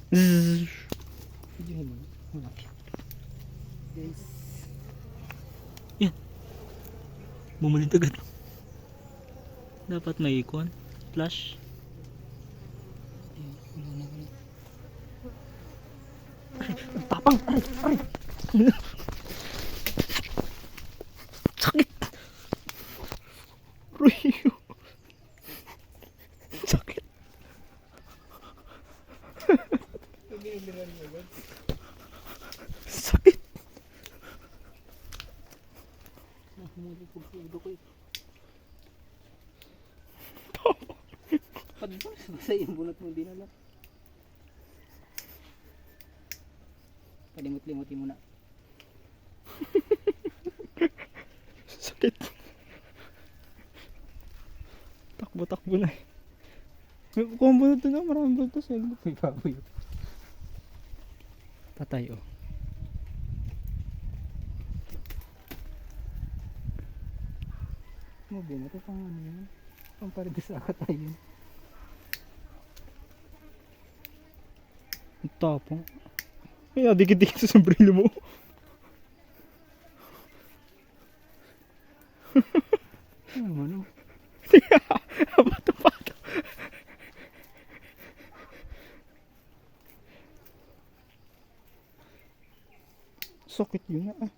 Zzz. Video mo. Malaki. Guys. Yan. Bumulit agad. Dapat may ikon. Flash. Tapang! Aray! Aray! Sakit. Ruyo. Sakit. Sakit. Nahumuli ko sa ulo ko eh. Pagbasayin bunot mo din alam. Palimot-limutin mo na. Sakit. Takbo-takbo na eh. Combo na ito na, maraming bultos eh. May baboy. Patay oh. Mabi na ito pang ano yan. Pang paradisaka tayo. Ang tapong. Ay, dikit-dikit sa sombrero mo. Ano mo no? Pato-pato. Sakit yun ah.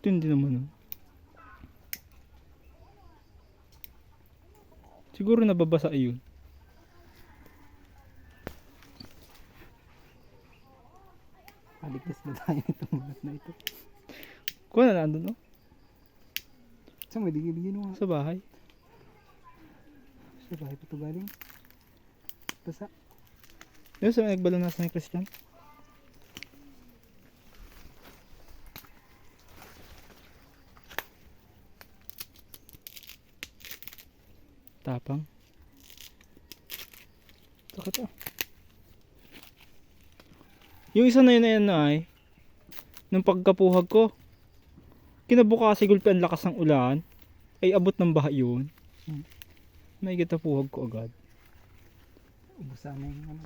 Tindi naman ah. Siguro nababasa yun. Paligtas na tayo itong bunot na ito. Kuha na nandun oh. Saan may digil-digil mo? Sa bahay. Sa bahay pa ito galing. Basa. Yung sa nagbalanasan ni Christian. Tapang. Sakit ah. Yung isa na yun na ay nung pagkapuhag ko kinabukasan gulpi ang lakas ng ulan ay abot ng baha yun. May kitapuhag ko agad. Ubusan na yung ano.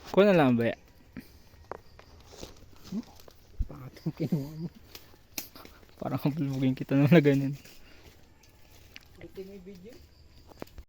Kuha na lang ba? Pangatong kinuha mo. Parang bulmugin kita na ganyan. Ito may video.